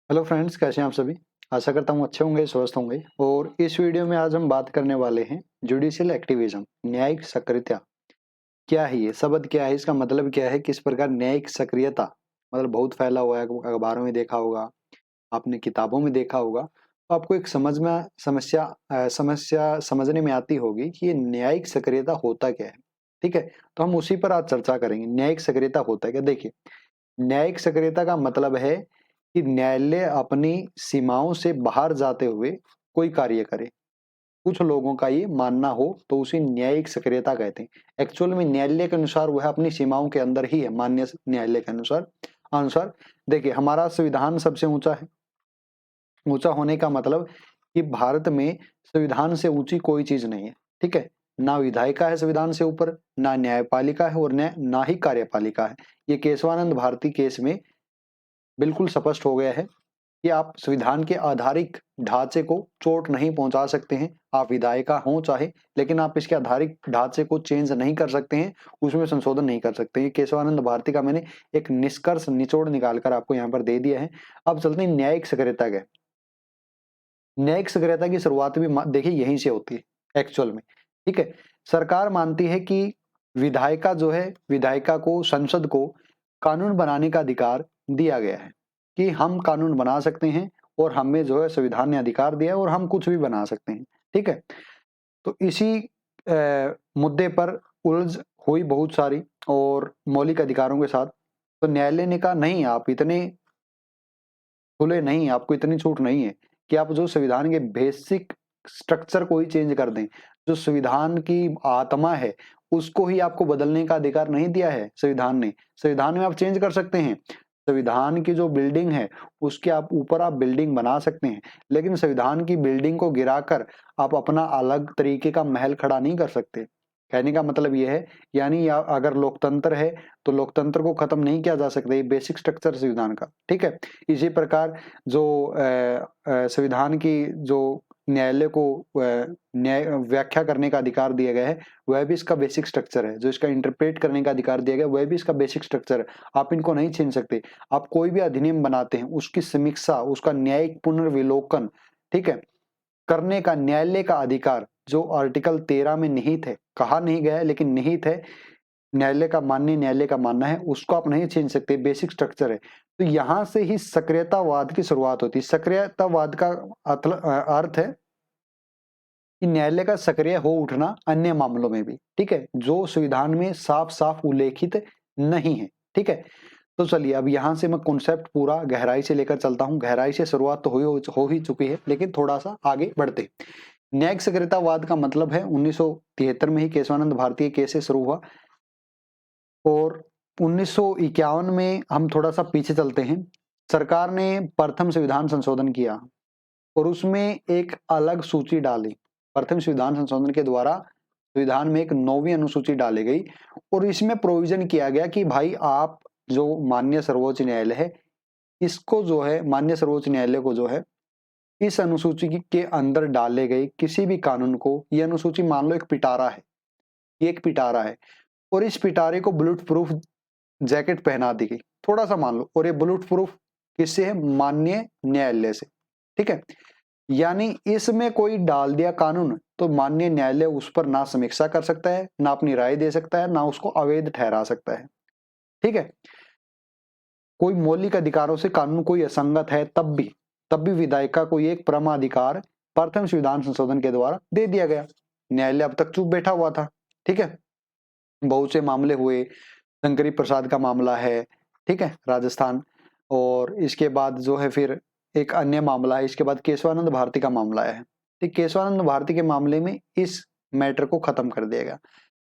Hello friends, कैसे हैं आप सभी। आशा करता हूँ अच्छे होंगे, स्वस्थ होंगे। और इस वीडियो में आज हम बात करने वाले हैं जुडिशियल एक्टिविज्म, न्यायिक सक्रियता। क्या है ये शब्द, क्या है इसका मतलब, क्या है, किस प्रकार न्यायिक सक्रियता मतलब बहुत फैला हुआ है। अखबारों में देखा होगा, आपने किताबों में देखा होगा, तो आपको एक समस्या समझने में आती होगी कि ये न्यायिक सक्रियता होता क्या है। ठीक है, तो हम उसी पर आज चर्चा करेंगे। न्यायिक सक्रियता होता है क्या। देखिए, न्यायिक सक्रियता का मतलब है कि न्यायालय अपनी सीमाओं से बाहर जाते हुए कोई कार्य करे। कुछ लोगों का ये मानना हो तो उसे न्यायिक सक्रियता कहते हैं। एक्चुअल में न्यायालय के अनुसार वह अपनी सीमाओं के अंदर ही है, मान्य न्यायालय के अनुसार अनुसार देखिए, हमारा संविधान सबसे ऊंचा है। ऊंचा होने का मतलब कि भारत में संविधान से ऊंची कोई चीज नहीं है। ठीक है, ना विधायिका है संविधान से ऊपर, ना न्यायपालिका है, और ना ही कार्यपालिका है। ये केशवानंद भारती केस में बिल्कुल स्पष्ट हो गया है कि आप संविधान के आधारिक ढांचे को चोट नहीं पहुंचा सकते हैं। आप विधायिका हों चाहे, लेकिन आप इसके आधारिक ढांचे को चेंज नहीं कर सकते हैं, उसमें संशोधन नहीं कर सकते हैं। केशवानंद भारती का मैंने एक निष्कर्ष निचोड़ निकालकर आपको यहाँ पर दे दिया है। अब चलते हैं न्यायिक सक्रियता के। न्यायिक सक्रियता की शुरुआत भी देखिए यहीं से होती है एक्चुअल में। ठीक है, सरकार मानती है कि विधायिका जो है, विधायिका को, संसद को कानून बनाने का अधिकार दिया गया है कि हम कानून बना सकते हैं, और हमें जो है संविधान ने अधिकार दिया है और हम कुछ भी बना सकते हैं। ठीक है, तो इसी मुद्दे पर उलझ हुई बहुत सारी और मौलिक अधिकारों के साथ। तो न्यायालय ने कहा नहीं, आप इतने खुले नहीं, आपको इतनी छूट नहीं है कि आप जो संविधान के बेसिक स्ट्रक्चर को ही चेंज कर दें। जो संविधान की आत्मा है उसको ही आपको बदलने का अधिकार नहीं दिया है संविधान ने। संविधान में आप चेंज कर सकते हैं, संविधान की जो बिल्डिंग है उसके आप ऊपर आप बिल्डिंग बना सकते हैं, लेकिन संविधान की बिल्डिंग को गिराकर आप अपना अलग तरीके का महल खड़ा नहीं कर सकते। कहने का मतलब यह है, यानी अगर लोकतंत्र है तो लोकतंत्र को खत्म नहीं किया जा सकता, ये बेसिक स्ट्रक्चर संविधान का। ठीक है, इसी प्रकार जो संविधान की जो न्यायालय को न्याय व्याख्या करने का अधिकार दिया गया है, वह भी इसका बेसिक स्ट्रक्चर है। जो इसका इंटरप्रेट करने का अधिकार दिया गया है वह भी इसका बेसिक स्ट्रक्चर है। आप इनको नहीं छीन सकते। आप कोई भी अधिनियम बनाते हैं, उसकी समीक्षा, उसका न्यायिक पुनर्विलोकन, ठीक है, करने का न्यायालय का अधिकार जो आर्टिकल 13 में निहित है, कहा नहीं गया है लेकिन निहित है, न्यायालय का माननीय न्यायालय का मानना है, उसको आप नहीं छीन सकते, बेसिक स्ट्रक्चर है। तो यहां से ही सक्रियतावाद की शुरुआत होती है। सक्रियतावाद का अर्थ है कि न्यायालय का सक्रिय हो उठना अन्य मामलों में भी। ठीक है, जो संविधान में साफ साफ उल्लेखित नहीं है। ठीक है, तो चलिए अब यहां से मैं कॉन्सेप्ट पूरा गहराई से लेकर चलता हूं। गहराई से शुरुआत तो हो ही चुकी है, लेकिन थोड़ा सा आगे बढ़ते। न्यायिक सक्रियतावाद का मतलब है 1973 में ही केशवानंद भारती केस से शुरू हुआ, और 1951 में हम थोड़ा सा पीछे चलते हैं। सरकार ने प्रथम संविधान संशोधन किया और उसमें एक अलग सूची डाली। प्रथम संविधान संशोधन के द्वारा संविधान में एक 9वीं अनुसूची डाली गई, और इसमें प्रोविजन किया गया कि भाई आप जो माननीय सर्वोच्च न्यायालय है, इसको जो है माननीय सर्वोच्च न्यायालय को जो है इस अनुसूची के अंदर डाले गए किसी भी कानून को, ये अनुसूची मान लो एक पिटारा है, ये एक पिटारा है, और इस पिटारे को बुलेट प्रूफ जैकेट पहना दी गई, थोड़ा सा मान लो, और ये बुलेट प्रूफ किससे है, माननीय न्यायालय से। ठीक है, यानी इसमें कोई डाल दिया कानून तो माननीय न्यायालय उस पर ना समीक्षा कर सकता है, ना अपनी राय दे सकता है, ना उसको अवैध ठहरा सकता है। ठीक है, कोई मौलिक अधिकारों से कानून कोई असंगत है तब भी विधायिका को एक परमाधिकार प्रथम संविधान संशोधन के द्वारा दे दिया गया। न्यायालय अब तक चुप बैठा हुआ था। ठीक है, बहुत से मामले हुए, शंकरी प्रसाद का मामला है, ठीक है, राजस्थान, और इसके बाद जो है फिर एक अन्य मामला है, इसके बाद केशवानंद भारती का मामला है। ठीक, केशवानंद भारती के मामले में इस मैटर को खत्म कर दिया गया।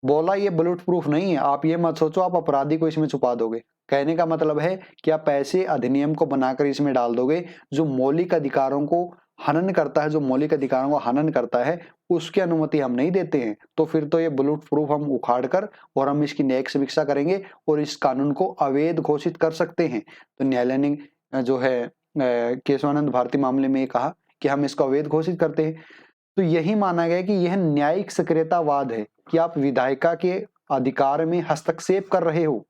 बोला ये बुलेट प्रूफ नहीं है, आप ये मत सोचो आप अपराधी को इसमें छुपा दोगे। कहने का मतलब है कि आप ऐसे अधिनियम को बनाकर इसमें डाल दोगे जो मौलिक अधिकारों को हनन करता है, जो मौलिक अधिकारों को हनन करता है, उसकी अनुमति हम नहीं देते हैं। तो फिर तो ये बुलेट प्रूफ हम उखाड़ कर और हम इसकी न्यायिक समीक्षा करेंगे और इस कानून को अवैध घोषित कर सकते हैं। तो न्यायालय ने जो है केशवानंद भारती मामले में ये कहा कि हम इसको अवैध घोषित करते हैं। तो यही माना गया कि यह न्यायिक सक्रियतावाद है कि आप विधायिका के अधिकार में हस्तक्षेप कर रहे हो।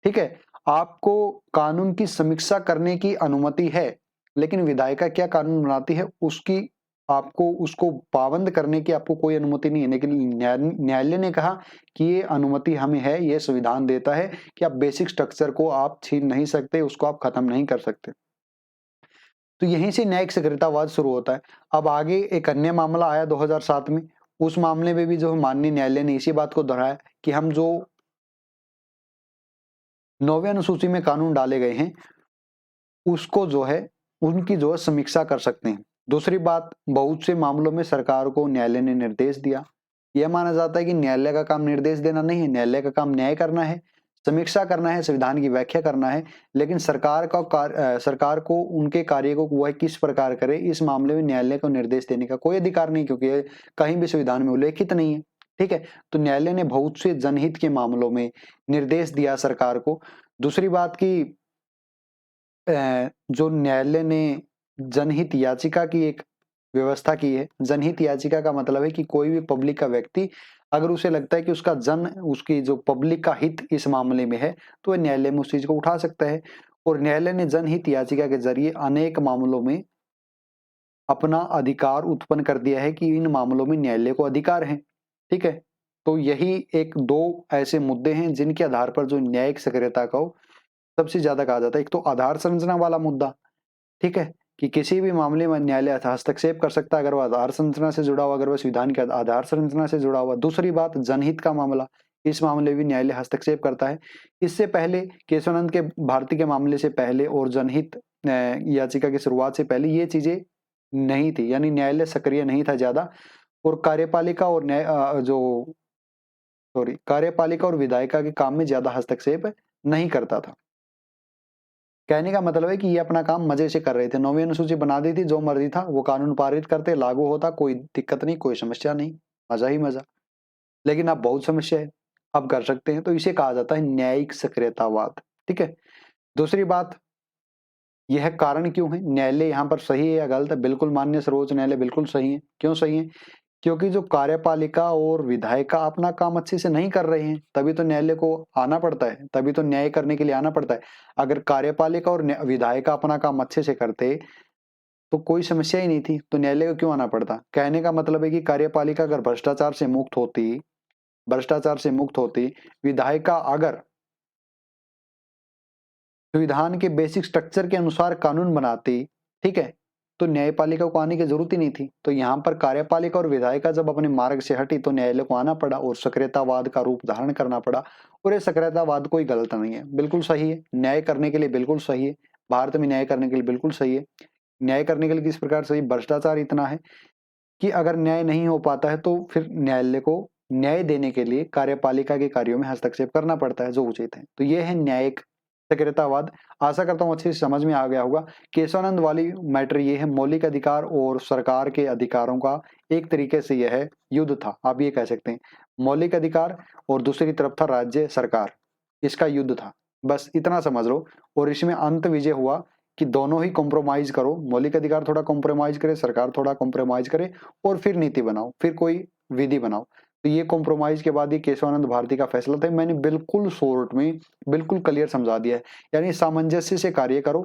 ठीक है, आपको कानून की समीक्षा करने की अनुमति है, लेकिन विधायिका क्या कानून बनाती है उसकी आपको उसको पाबंद करने की आपको कोई अनुमति नहीं है। लेकिन न्यायालय ने कहा कि ये अनुमति हमें है, ये संविधान देता है कि आप बेसिक स्ट्रक्चर को आप छीन नहीं सकते, उसको आप खत्म नहीं कर सकते। तो यहीं से न्यायिक सक्रियतावाद शुरू होता है। अब आगे एक अन्य मामला आया 2007 में, उस मामले में भी जो माननीय न्यायालय ने इसी बात को दोहराया कि हम जो 9वीं अनुसूची में कानून डाले गए हैं उसको जो है उनकी जो है समीक्षा कर सकते हैं। दूसरी बात, बहुत से मामलों में सरकार को न्यायालय ने निर्देश दिया। यह माना जाता है कि न्यायालय का काम निर्देश देना नहीं है, न्यायालय का काम न्याय करना है, समीक्षा करना है, संविधान की व्याख्या करना है। लेकिन सरकार को उनके कार्य को वह किस प्रकार करे, इस मामले में न्यायालय को निर्देश देने का कोई अधिकार नहीं, क्योंकि ये कहीं भी संविधान में उल्लेखित नहीं है। ठीक है, तो न्यायालय ने बहुत से जनहित के मामलों में निर्देश दिया सरकार को। दूसरी बात की जो न्यायालय ने जनहित याचिका की एक व्यवस्था की है। जनहित याचिका का मतलब है कि कोई भी पब्लिक का व्यक्ति अगर उसे लगता है कि उसकी जो पब्लिक का हित इस मामले में है, तो वह न्यायालय में उस चीज को उठा सकता है। और न्यायालय ने जनहित याचिका के जरिए अनेक मामलों में अपना अधिकार उत्पन्न कर दिया है कि इन मामलों में न्यायालय को अधिकार है। ठीक है, तो यही एक दो ऐसे मुद्दे हैं जिनके आधार पर जो न्यायिक सक्रियता को सबसे ज्यादा कहा जाता है। एक तो आधार संरचना वाला मुद्दा, ठीक है, कि किसी भी मामले में न्यायालय हस्तक्षेप कर सकता है अगर वह आधार संरचना से जुड़ा हुआ, अगर वह संविधान के आधार संरचना से जुड़ा हुआ। दूसरी बात, जनहित का मामला, इस मामले में भी न्यायालय हस्तक्षेप करता है। इससे पहले केशवानंद के भारती के मामले से पहले और जनहित याचिका की शुरुआत से पहले ये चीजें नहीं थी, यानी न्यायालय सक्रिय नहीं था ज्यादा। और कार्यपालिका और विधायिका के काम में ज्यादा हस्तक्षेप नहीं करता था। कहने का मतलब है कि ये अपना काम मजे से कर रहे थे। 9वीं अनुसूची बना दी थी, जो मर्जी था वो कानून पारित करते, लागू होता, कोई दिक्कत नहीं, कोई समस्या नहीं, मजा ही मजा। लेकिन अब बहुत समस्या है, अब कर सकते हैं, तो इसे कहा जाता है न्यायिक सक्रियतावाद। ठीक है, दूसरी बात, यह कारण क्यों है, न्यायालय यहाँ पर सही है या गलत है? बिल्कुल माननीय सर्वोच्च न्यायालय बिल्कुल सही है। क्यों सही है? क्योंकि जो कार्यपालिका और विधायिका अपना काम अच्छे से नहीं कर रहे हैं, तभी तो न्यायालय को आना पड़ता है, तभी तो न्याय करने के लिए आना पड़ता है। अगर कार्यपालिका और विधायिका अपना काम अच्छे से करते तो कोई समस्या ही नहीं थी, तो न्यायालय को क्यों आना पड़ता? कहने का मतलब है कि कार्यपालिका अगर भ्रष्टाचार से मुक्त होती, विधायिका अगर संविधान के बेसिक स्ट्रक्चर के अनुसार कानून बनाती, ठीक है, तो न्यायपालिका को आने की जरूरत ही नहीं थी। तो यहाँ पर कार्यपालिका और विधायिका जब अपने मार्ग से हटी तो न्यायालय को आना पड़ा और सक्रियतावाद का रूप धारण करना पड़ा। और ये सक्रियतावाद कोई गलत नहीं है, बिल्कुल सही है, न्याय करने के लिए बिल्कुल सही है। भारत में न्याय करने के लिए बिल्कुल सही है। न्याय करने के लिए किस प्रकार सही? भ्रष्टाचार इतना है कि अगर न्याय नहीं हो पाता है तो फिर न्यायालय को न्याय देने के लिए कार्यपालिका के कार्यों में हस्तक्षेप करना पड़ता है, जो उचित है। तो ये है न्यायिक सक्रियतावाद। आशा करता हूं अच्छे से समझ में आ गया होगा। केशवानंद वाली मैटर ये है, मौलिक अधिकार और सरकार के अधिकारों का एक तरीके से यह युद्ध था, आप ये कह सकते हैं। मौलिक अधिकार और दूसरी तरफ था राज्य सरकार, इसका युद्ध था। बस इतना समझ लो। और इसमें अंत विजय हुआ कि दोनों ही कॉम्प्रोमाइज करो, मौलिक अधिकार थोड़ा कॉम्प्रोमाइज करे, सरकार थोड़ा कॉम्प्रोमाइज करे, और फिर नीति बनाओ, फिर कोई विधि बनाओ। तो ये कॉम्प्रोमाइज के बाद ये केशवानंद भारती का फैसला था। मैंने बिल्कुल शॉर्ट में बिल्कुल क्लियर समझा दिया है। यानी सामंजस्य से कार्य करो,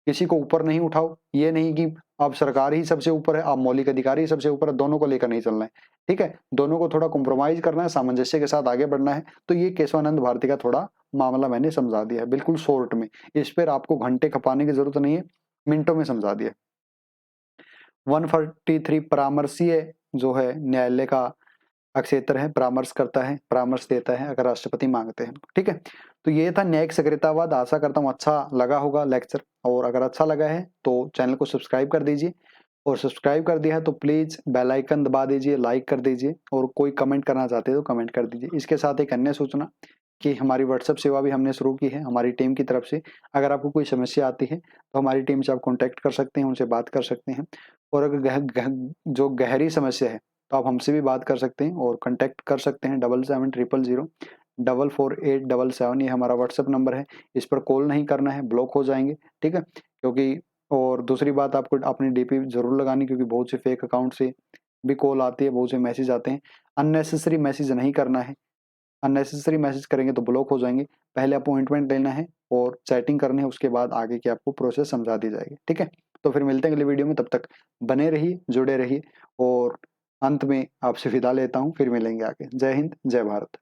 किसी को ऊपर नहीं उठाओ। ये नहीं कि अब सरकार ही सबसे ऊपर है, अब मौलिक अधिकार ही सबसे ऊपर है, दोनों को लेकर नहीं चलना है। ठीक है, दोनों को थोड़ा कॉम्प्रोमाइज करना है, सामंजस्य के साथ आगे बढ़ना है। तो ये केशवानंद भारती का थोड़ा मामला मैंने समझा दिया है बिल्कुल शॉर्ट में। इस पर आपको घंटे खपाने की जरूरत नहीं है, मिनटों में समझा दिया। 143 परामर्शीय जो है न्यायालय का क्षेत्र है, परामर्श करता है, परामर्श देता है अगर राष्ट्रपति मांगते हैं। ठीक है, तो ये था न्यायिक सक्रियतावाद। आशा करता हूँ अच्छा लगा होगा लेक्चर, और अगर अच्छा लगा है तो चैनल को सब्सक्राइब कर दीजिए, और सब्सक्राइब कर दिया है तो प्लीज बेल आइकन दबा दीजिए, लाइक कर दीजिए, और कोई कमेंट करना चाहते हो तो कमेंट कर दीजिए। इसके साथ एक अन्य सूचना कि हमारी व्हाट्सएप सेवा भी हमने शुरू की है हमारी टीम की तरफ से। अगर आपको कोई समस्या आती है तो हमारी टीम से आप कॉन्टैक्ट कर सकते हैं, उनसे बात कर सकते हैं। और अगर जो गहरी समस्या है तो आप हमसे भी बात कर सकते हैं और कांटेक्ट कर सकते हैं। 7700044877, ये हमारा व्हाट्सएप नंबर है। इस पर कॉल नहीं करना है, ब्लॉक हो जाएंगे। ठीक है, क्योंकि और दूसरी बात, आपको अपनी डीपी जरूर लगानी, क्योंकि बहुत से फेक अकाउंट से भी कॉल आती है, बहुत से मैसेज आते हैं। अननेसेसरी मैसेज नहीं करना है, अननेसेसरी मैसेज करेंगे तो ब्लॉक हो जाएंगे। पहले अपॉइंटमेंट लेना है और चैटिंग करनी है, उसके बाद आगे की आपको प्रोसेस समझा दी जाएगी। ठीक है, तो फिर मिलते हैं अगले वीडियो में, तब तक बने रहिए, जुड़े रहिए, और अंत में आपसे विदा लेता हूँ, फिर मिलेंगे आगे। जय हिंद, जय भारत।